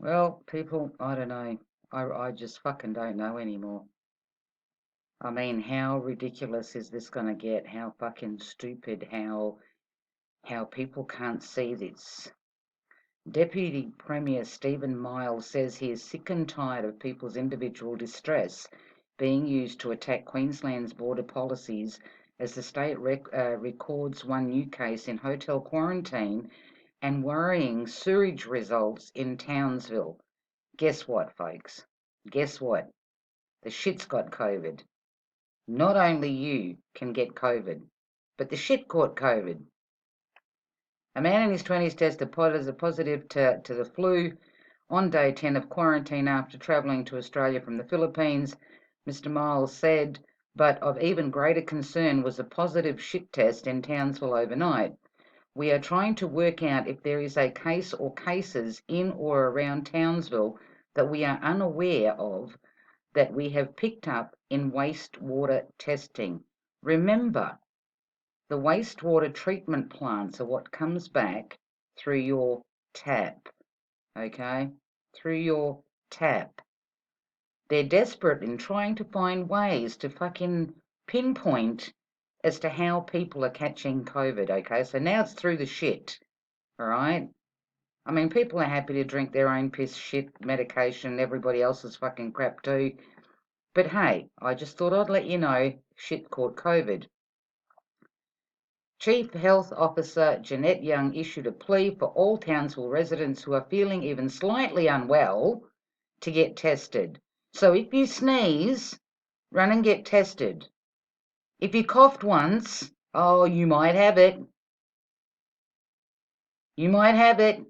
Well, people, I don't know. I just fucking don't know anymore. I mean, how ridiculous is this gonna get? How fucking stupid, how people can't see this. Deputy Premier Stephen Miles says he is sick and tired of people's individual distress being used to attack Queensland's border policies as the state records one new case in hotel quarantine and worrying sewage results in Townsville. Guess what, folks? Guess what? The shit's got COVID. Not only you can get COVID, but the shit caught COVID. A man in his 20s tested positive to the flu on day 10 of quarantine after travelling to Australia from the Philippines, Mr. Miles said, but of even greater concern was a positive shit test in Townsville overnight. We are trying to work out if there is a case or cases in or around Townsville that we are unaware of that we have picked up in wastewater testing. Remember, the wastewater treatment plants are what comes back through your tap, okay? Through your tap. They're desperate in trying to find ways to fucking pinpoint as to how people are catching COVID, okay? So now it's through the shit, all right? I mean, people are happy to drink their own piss shit medication, everybody else's fucking crap too. But hey, I just thought I'd let you know shit caught COVID. Chief Health Officer Jeanette Young issued a plea for all Townsville residents who are feeling even slightly unwell to get tested. So if you sneeze, run and get tested. If you coughed once, oh, you might have it. You might have it.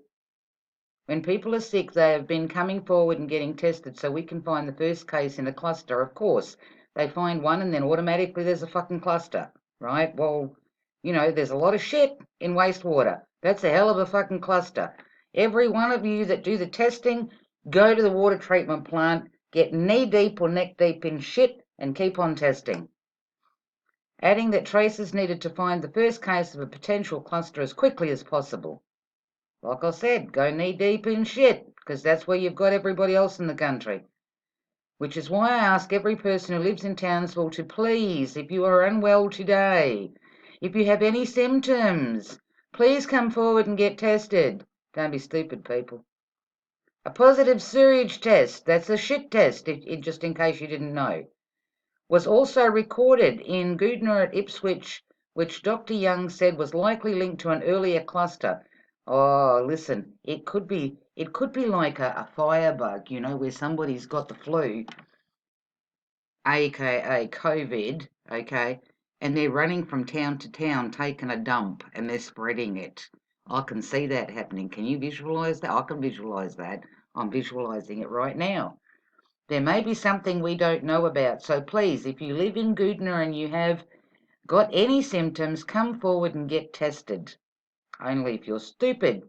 When people are sick, they have been coming forward and getting tested so we can find the first case in a cluster. Of course, they find one and then automatically there's a fucking cluster, right? Well, there's a lot of shit in wastewater. That's a hell of a fucking cluster. Every one of you that do the testing, go to the water treatment plant, get knee deep or neck deep in shit and keep on testing. Adding that tracers needed to find the first case of a potential cluster as quickly as possible. Like I said, go knee deep in shit, because that's where you've got everybody else in the country. Which is why I ask every person who lives in Townsville to please, if you are unwell today, if you have any symptoms, please come forward and get tested. Don't be stupid, people. A positive sewage test, that's a shit test, just in case you didn't know, was also recorded in Goodna at Ipswich, which Dr. Young said was likely linked to an earlier cluster. Oh, listen, it could be like a firebug, where somebody's got the flu, aka COVID, okay, and they're running from town to town taking a dump and they're spreading it. I can see that happening. Can you visualize that? I can visualize that. I'm visualizing it right now. There may be something we don't know about, so please, if you live in Goodna and you have got any symptoms, come forward and get tested. Only if you're stupid.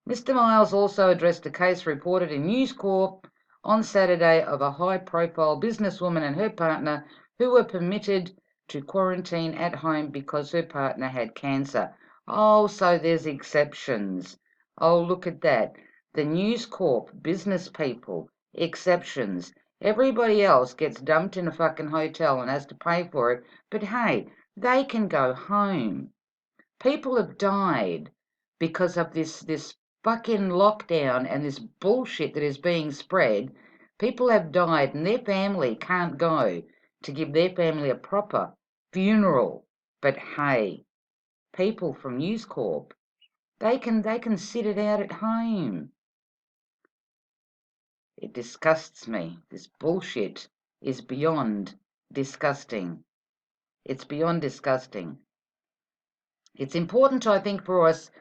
Mr. Miles also addressed a case reported in News Corp on Saturday of a high-profile businesswoman and her partner who were permitted to quarantine at home because her partner had cancer. Oh, so there's exceptions. Oh, look at that. The News Corp, business people, exceptions. Everybody else gets dumped in a fucking hotel and has to pay for it. But hey, they can go home. People have died because of this fucking lockdown and this bullshit that is being spread. People have died and their family can't go to give their family a proper funeral. But hey, people from News Corp, they can sit it out at home. It disgusts me. This bullshit is beyond disgusting. It's beyond disgusting. It's important, I think, for us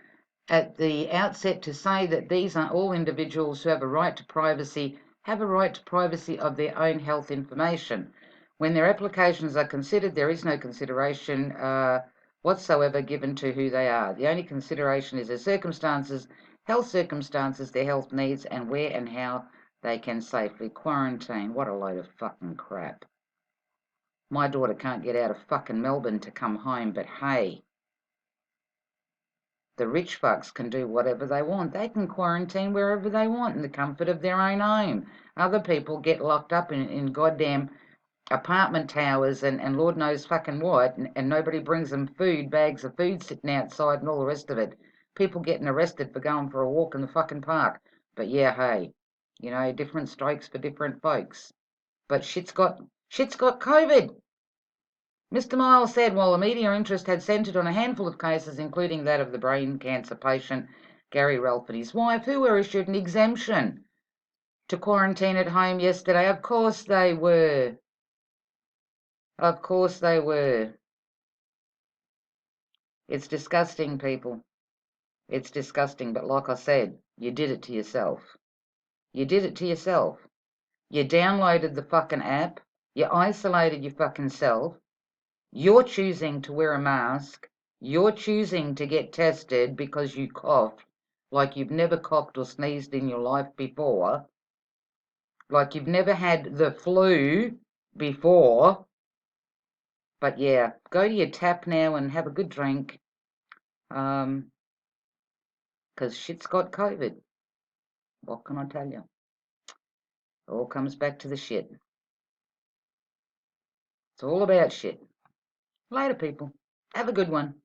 at the outset to say that these are all individuals who have a right to privacy of their own health information. When their applications are considered, there is no consideration whatsoever given to who they are. The only consideration is their circumstances, health circumstances, their health needs, and where and how they can safely quarantine. What a load of fucking crap. My daughter can't get out of fucking Melbourne to come home, but hey, The rich fucks can do whatever they want. They can quarantine wherever they want in the comfort of their own home. Other people get locked up in goddamn apartment towers and Lord knows fucking what, and nobody brings them food, bags of food sitting outside and all the rest of it. People getting arrested for going for a walk in the fucking park. But yeah, hey, you know, different strokes for different folks. But shit's got COVID. Mr. Miles said while the media interest had centred on a handful of cases, including that of the brain cancer patient Gary Ralph and his wife, who were issued an exemption to quarantine at home yesterday. Of course they were. Of course they were. It's disgusting, people. It's disgusting, but like I said, you did it to yourself. You did it to yourself. You downloaded the fucking app. You isolated your fucking self. You're choosing to wear a mask. You're choosing to get tested because you cough like you've never coughed or sneezed in your life before. Like you've never had the flu before. But yeah, go to your tap now and have a good drink. Because shit's got COVID. What can I tell you? It all comes back to the shit. It's all about shit. Later, people. Have a good one.